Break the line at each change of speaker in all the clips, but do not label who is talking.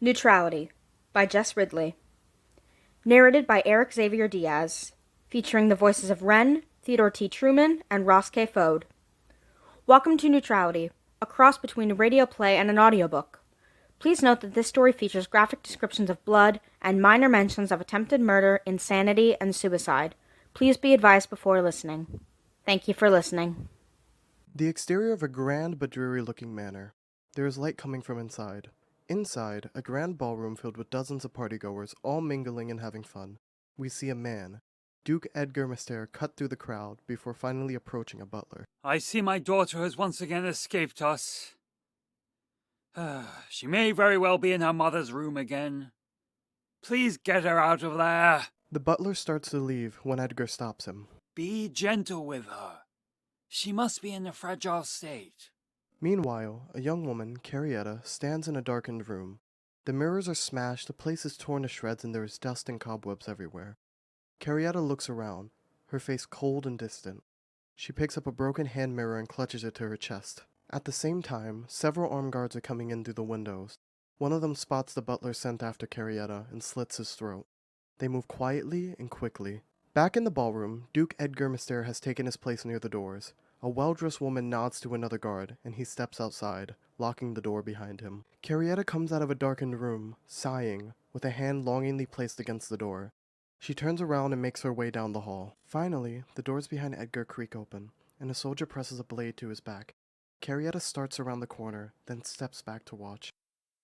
Neutrality by Jess Ridley. Narrated by Xavier Diaz. Featuring the voices of Ren, Theodore T. Truman, and Ross K. Foad. Welcome to Neutrality, a cross between a radio play and an audiobook. Please note that this story features graphic descriptions of blood and minor mentions of attempted murder, insanity, and suicide. Please be advised before listening. Thank you for listening.
The exterior of a grand but dreary-looking manor. There is light coming from inside. Inside, a grand ballroom filled with dozens of partygoers, all mingling and having fun. We see a man, Duke Edgar Mister, cut through the crowd before finally approaching a butler.
I see my daughter has once again escaped us. She may very well be in her mother's room again. Please get her out of there.
The butler starts to leave when Edgar stops him.
Be gentle with her. She must be in a fragile state.
Meanwhile, a young woman, Carrietta, stands in a darkened room. The mirrors are smashed, the place is torn to shreds, and there is dust and cobwebs everywhere. Carrietta looks around, her face cold and distant. She picks up a broken hand mirror and clutches it to her chest. At the same time, several armed guards are coming in through the windows. One of them spots the butler sent after Carrietta and slits his throat. They move quietly and quickly. Back in the ballroom, Duke Edgar Mister has taken his place near the doors. A well-dressed woman nods to another guard, and he steps outside, locking the door behind him. Carrietta comes out of a darkened room, sighing, with a hand longingly placed against the door. She turns around and makes her way down the hall. Finally, the doors behind Edgar creak open, and a soldier presses a blade to his back. Carrietta starts around the corner, then steps back to watch.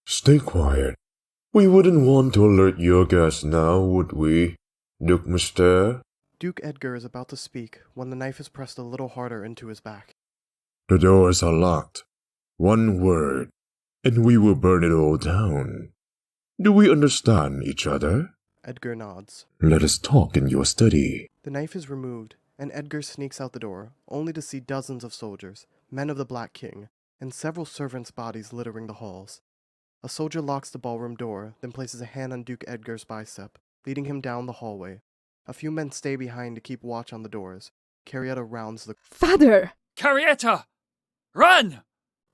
Stay quiet. We wouldn't want to alert your guests now, would we, Duke Mister?
Duke Edgar is about to speak when the knife is pressed a little harder into his back.
The doors are locked. One word, and we will burn it all down. Do we understand each other?
Edgar nods.
Let us talk in your study.
The knife is removed, and Edgar sneaks out the door, only to see dozens of soldiers, men of the Black King, and several servants' bodies littering the halls. A soldier locks the ballroom door, then places a hand on Duke Edgar's bicep, leading him down the hallway. A few men stay behind to keep watch on the doors. Carrietta rounds the...
Father!
Carrietta! Run!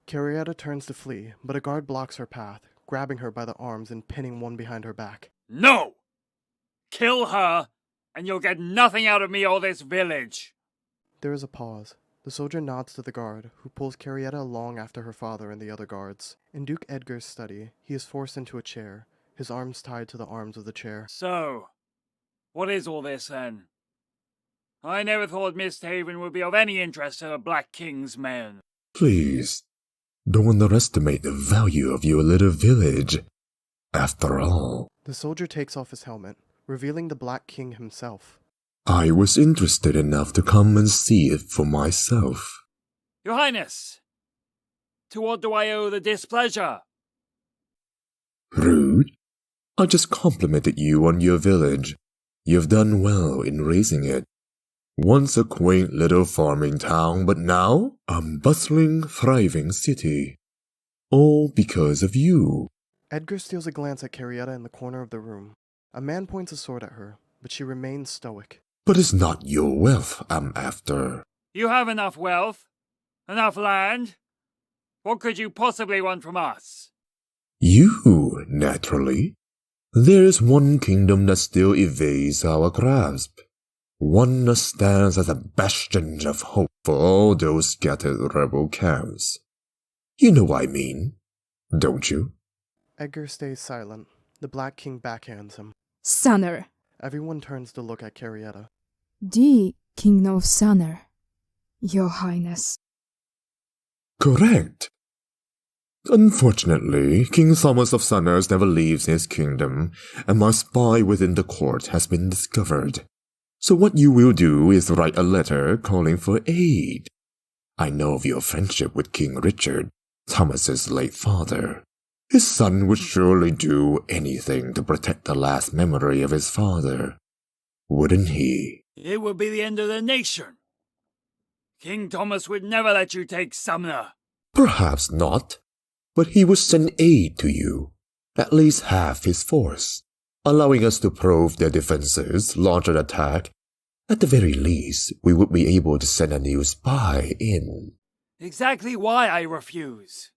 Carrietta turns to flee, but a guard blocks her path, grabbing her by the arms and pinning one behind her back.
No! Kill her, and you'll get nothing out of me or this village.
There is a pause. The soldier nods to the guard, who pulls Carrietta along after her father and the other guards. In Duke Edgar's study, he is forced into a chair, his arms tied to the arms of the chair.
So, what is all this then? I never thought Misthaven would be of any interest to the Black King's men.
Please, don't underestimate the value of your little village. After all,
the soldier takes off his helmet, revealing the Black King himself.
I was interested enough to come and see it for myself.
Your Highness, to what do I owe the displeasure?
Rude. I just complimented you on your village. You've done well in raising it. Once a quaint little farming town, but now a bustling, thriving city. All because of you.
Edgar steals a glance at Carrietta in the corner of the room. A man points a sword at her, but she remains stoic.
But it's not your wealth I'm after.
You have enough wealth, enough land. What could you possibly want from us?
You, naturally. There is one kingdom that still evades our grasp. One that stands as a bastion of hope for all those scattered rebel camps. You know what I mean, don't you?
Edgar stays silent. The Black King backhands him.
Sunner.
Everyone turns to look at Carrietta.
The Kingdom of Sunner, Your Highness.
Correct. Unfortunately, King Thomas of Sunners never leaves his kingdom, and my spy within the court has been discovered. So what you will do is write a letter calling for aid. I know of your friendship with King Richard, Thomas's late father. His son would surely do anything to protect the last memory of his father. Wouldn't he?
It would be the end of the nation. King Thomas would never let you take Sumner.
Perhaps not, but he would send aid to you, at least half his force, allowing us to probe their defenses, launch an attack. At the very least, we would be able to send a new spy in.
Exactly why I refuse.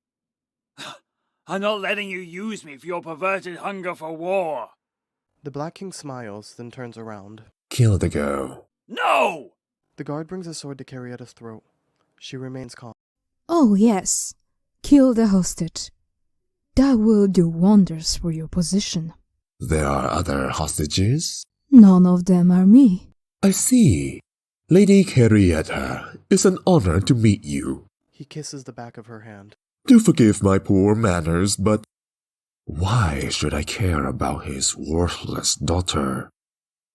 I'm not letting you use me for your perverted hunger for war.
The Black King smiles, then turns around.
Kill the girl.
No!
The guard brings a sword to Carrietta's throat. She remains calm.
Oh, yes. Kill the hostage. That will do wonders for your position.
There are other hostages?
None of them are me.
I see. Lady Carrietta, it's an honor to meet you.
He kisses the back of her hand.
Do forgive my poor manners, but why should I care about his worthless daughter?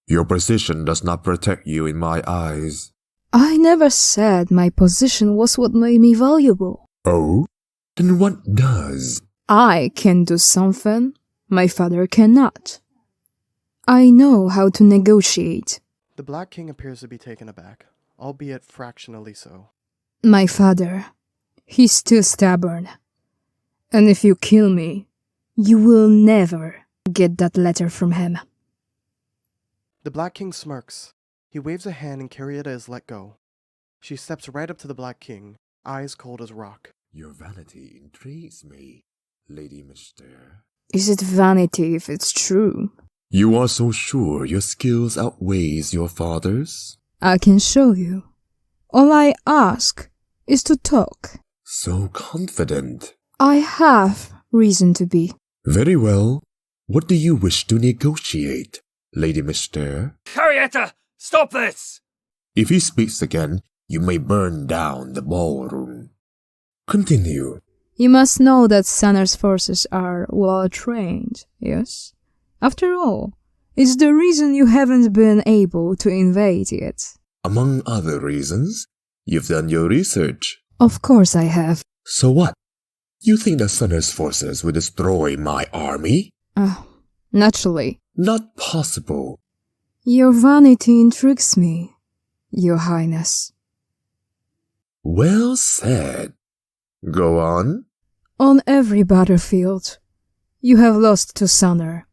Your position does not protect you in my eyes.
I never said my position was what made me valuable.
Oh? Then what does?
I can do something my father cannot. I know how to negotiate.
The Black King appears to be taken aback, albeit fractionally so.
My father, he's too stubborn. And if you kill me, you will never get that letter from him.
The Black King smirks. He waves a hand and Carrietta is let go. She steps right up to the Black King, eyes cold as rock.
Your vanity intrigues me, Lady Mister.
Is it vanity if it's true?
You are so sure your skills outweighs your father's?
I can show you. All I ask is to talk.
So confident.
I have reason to be.
Very well. What do you wish to negotiate, Lady Mister?
Carrietta, stop this!
If he speaks again, you may burn down the ballroom. Continue.
You must know that Sanner's forces are well trained, yes? After all, it's the reason you haven't been able to invade yet.
Among other reasons, you've done your research.
Of course I have.
So what? You think that Sanner's forces will destroy my army?
Naturally.
Not possible.
Your vanity intrigues me, Your Highness.
Well said. Go on.
On every battlefield, you have lost to Sanner.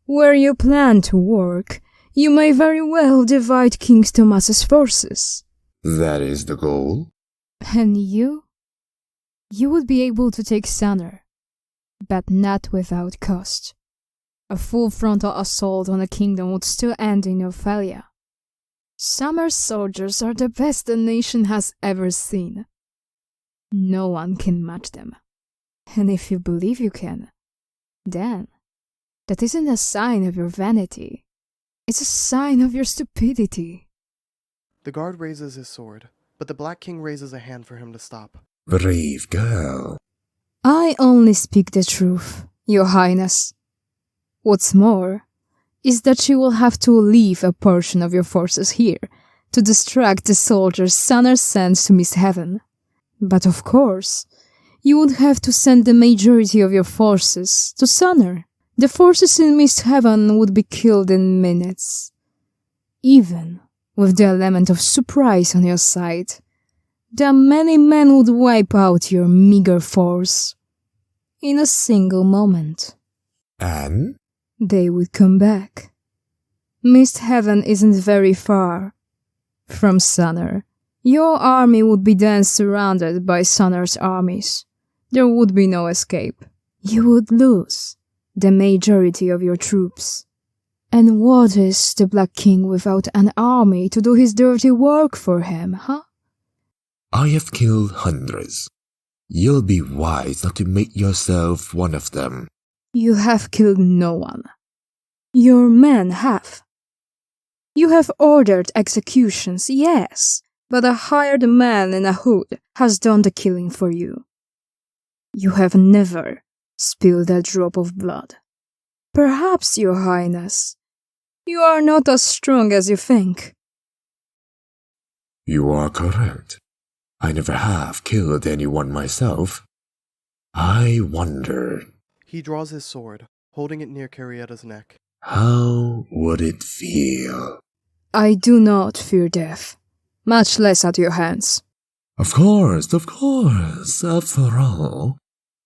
Where you plan to work, you may very well divide King Thomas's forces.
That is the goal.
And you? You would be able to take Sanner, but not without cost. A full frontal assault on the kingdom would still end in your failure. Sanner's soldiers are the best the nation has ever seen. No one can match them. And if you believe you can, then that isn't a sign of your vanity. It's a sign of your stupidity.
The guard raises his sword, but the Black King raises a hand for him to stop.
Brave girl.
I only speak the truth, Your Highness. What's more, is that you will have to leave a portion of your forces here to distract the soldiers Sanner sends to Miss Heaven. But of course, you would have to send the majority of your forces to Sanner. The forces in Miss Heaven would be killed in minutes. Even with the element of surprise on your side, the many men would wipe out your meager force in a single moment.
And?
They would come back. Mist Heaven isn't very far from Sanner. Your army would be then surrounded by Sanner's armies. There would be no escape. You would lose the majority of your troops. And what is the Black King without an army to do his dirty work for him, huh?
I have killed hundreds. You'll be wise not to make yourself one of them.
You have killed no one. Your men have. You have ordered executions, yes, but a hired man in a hood has done the killing for you. You have never spilled a drop of blood. Perhaps, Your Highness, you are not as strong as you think.
You are correct. I never have killed anyone myself. I wonder.
He draws his sword, holding it near Carrietta's neck.
How would it feel?
I do not fear death, much less at your hands.
Of course, of course. After all,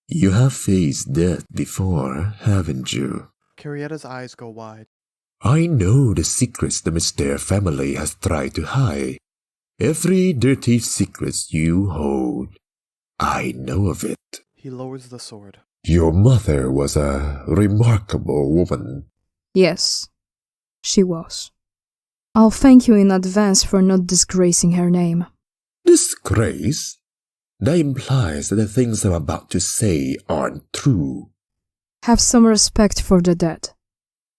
you have faced death before, haven't you?
Carrietta's eyes go wide.
I know the secrets the Mister family has tried to hide. Every dirty secret you hold, I know of it.
He lowers the sword.
Your mother was a remarkable woman.
Yes, she was. I'll thank you in advance for not disgracing her name.
Disgrace? That implies that the things I'm about to say aren't true.
Have some respect for the dead.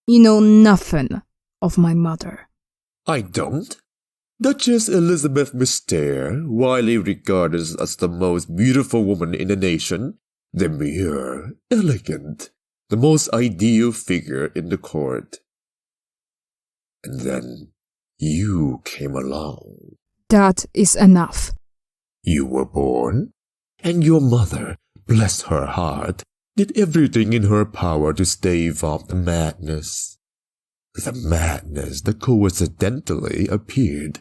You know nothing of my mother.
I don't? Duchess Elizabeth Mystere, widely regarded as the most beautiful woman in the nation, demure, elegant, the most ideal figure in the court. And then you came along.
That is enough.
You were born, and your mother, bless her heart, did everything in her power to stave off the madness. The madness that coincidentally appeared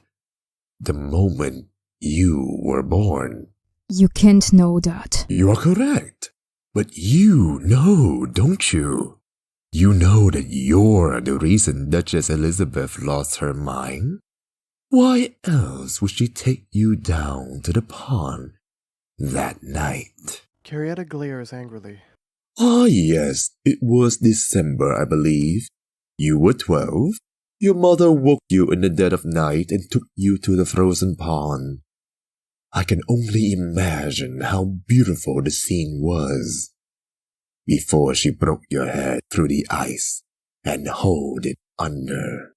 the moment you were born.
You can't know that.
You are correct. But you know, don't you? You know that you're the reason Duchess Elizabeth lost her mind? Why else would she take you down to the pond that night?
Carrietta glares angrily.
Ah, yes, it was December, I believe. You were 12. Your mother woke you in the dead of night and took you to the frozen pond. I can only imagine how beautiful the scene was. Before she broke your head through the ice and hold it under.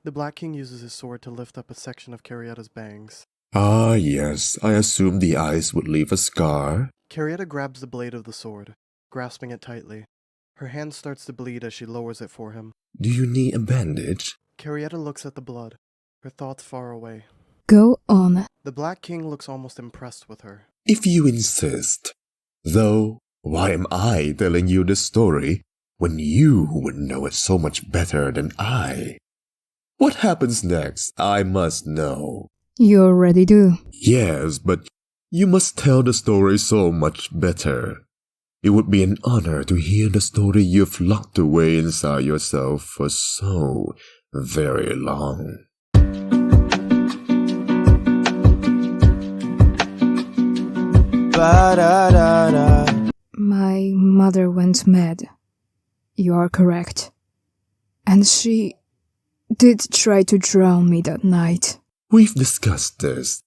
The Black King uses his sword to lift up a section of Carrietta's bangs.
Ah, yes, I assumed the ice would leave a scar.
Carrietta grabs the blade of the sword, grasping it tightly. Her hand starts to bleed as she lowers it for him.
Do you need a bandage?
Carrietta looks at the blood, her thoughts far away.
Go on.
The Black King looks almost impressed with her.
If you insist. Though, why am I telling you this story when you would know it so much better than I? What happens next, I must know.
You already do.
Yes, but you must tell the story so much better. It would be an honor to hear the story you've locked away inside yourself for so very long.
My mother went mad. You are correct. And she did try to drown me that night.
We've discussed this.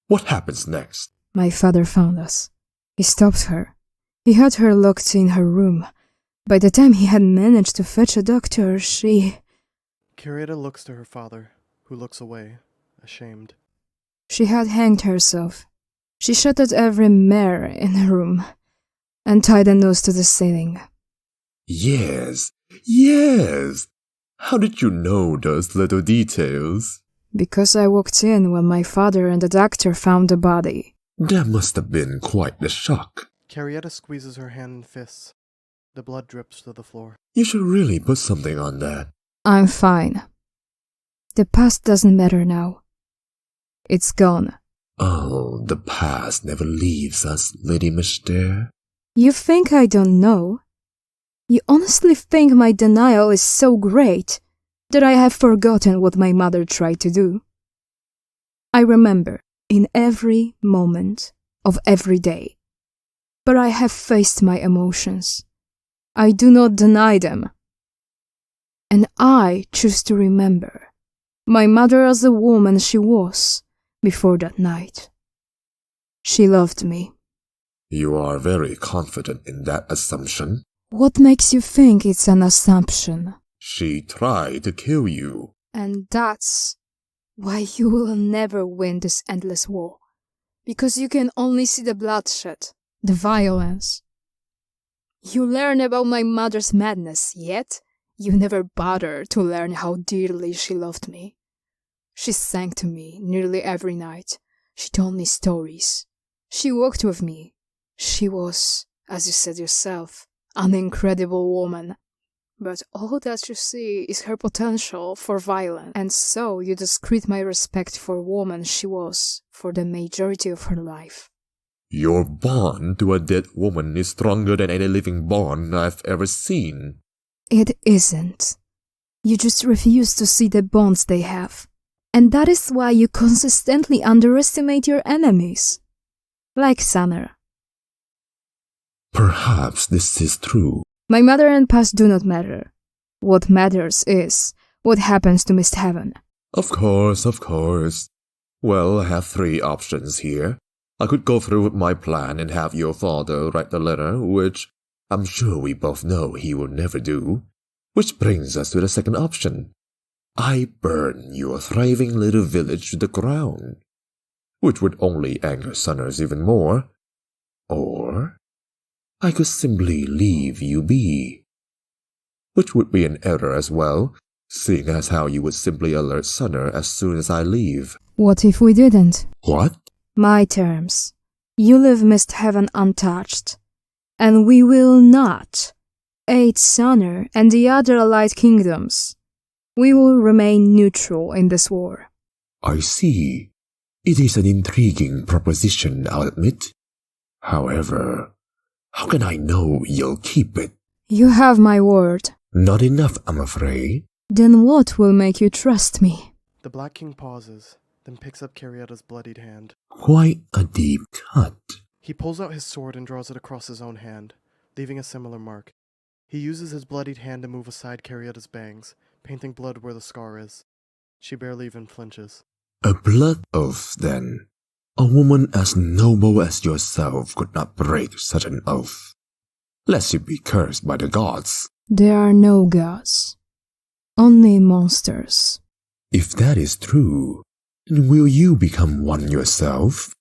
What happens next?
My father found us. He stopped her. He had her locked in her room. By the time he had managed to fetch a doctor, she
Carrietta looks to her father, who looks away, ashamed.
She had hanged herself. She shuttered every mirror in her room and tied a noose to the ceiling.
Yes, yes. How did you know those little details?
Because I walked in when my father and the doctor found the body.
That must have been quite the shock.
Carrietta squeezes her hand in fists. The blood drips to the floor.
You should really put something on that.
I'm fine. The past doesn't matter now. It's gone.
Oh, the past never leaves us, Lady Mystere.
You think I don't know? You honestly think my denial is so great that I have forgotten what my mother tried to do? I remember in every moment of every day, but I have faced my emotions. I do not deny them. And I choose to remember my mother as the woman she was before that night. She loved me.
You are very confident in that assumption.
What makes you think it's an assumption?
She tried to kill you.
And that's why you will never win this endless war. Because you can only see the bloodshed, the violence. You learn about my mother's madness, yet you never bother to learn how dearly she loved me. She sang to me nearly every night. She told me stories. She walked with me. She was, as you said yourself, an incredible woman. But all that you see is her potential for violence, and so you discredit my respect for woman she was for the majority of her life.
Your bond to a dead woman is stronger than any living bond I've ever seen.
It isn't. You just refuse to see the bonds they have. And that is why you consistently underestimate your enemies. Like Sanner.
Perhaps this is true.
My mother and past do not matter. What matters is what happens to Mist Heaven.
Of course, of course. Well, I have 3 options here. I could go through with my plan and have your father write the letter, which I'm sure we both know he will never do. Which brings us to the second option. I burn your thriving little village to the ground, which would only anger Sunners even more. Or I could simply leave you be, which would be an error as well, seeing as how you would simply alert Sunner as soon as I leave.
What if we didn't?
What?
My terms. You leave Mist Heaven untouched, and we will not aid Sunner and the other allied kingdoms. We will remain neutral in this war.
I see. It is an intriguing proposition, I'll admit. However, how can I know you'll keep it?
You have my word.
Not enough, I'm afraid.
Then what will make you trust me?
The Black King pauses, then picks up Carrietta's bloodied hand.
Quite a deep cut.
He pulls out his sword and draws it across his own hand, leaving a similar mark. He uses his bloodied hand to move aside Carrietta's bangs, painting blood where the scar is. She barely even flinches.
A blood oath, then. A woman as noble as yourself could not break such an oath, lest you be cursed by the gods.
There are no gods, only monsters.
If that is true, then will you become one yourself?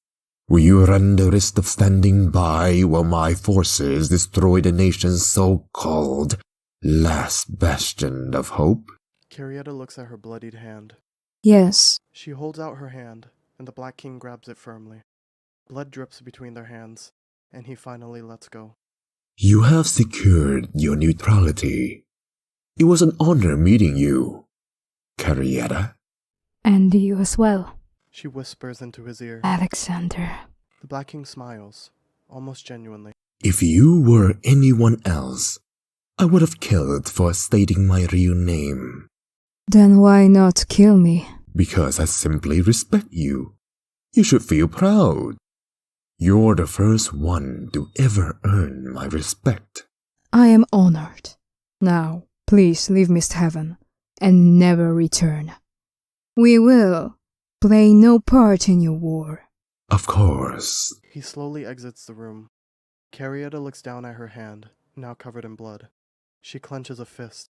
Will you run the risk of standing by while my forces destroy the nation's so-called last bastion of hope?
Carrietta looks at her bloodied hand.
Yes.
She holds out her hand, and the Black King grabs it firmly. Blood drips between their hands, and he finally lets go.
You have secured your neutrality. It was an honor meeting you, Carrietta.
And you as well,
She whispers into his ear.
Alexander.
The Black King smiles, almost genuinely.
If you were anyone else, I would have killed for stating my real name.
Then why not kill me?
Because I simply respect you. You should feel proud. You're the first one to ever earn my respect.
I am honored. Now, please leave Mist Heaven and never return. We will play no part in your war.
Of course.
He slowly exits the room. Carrietta looks down at her hand, now covered in blood. She clenches a fist.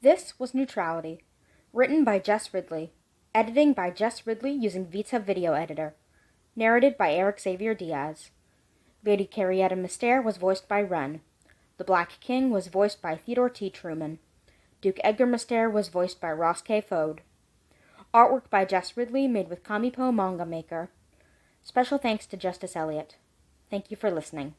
This was Neutrality, written by Jess Ridley, editing by Jess Ridley using VITA video editor, narrated by Xavier Diaz. Lady Carrietta Mystere was voiced by Ren. The Black King was voiced by Theodore T. Truman. Duke Edgar Mystere was voiced by Ross K. Foad. Artwork by Jess Ridley made with Comipo Manga Maker. Special thanks to Justice Elliott. Thank you for listening.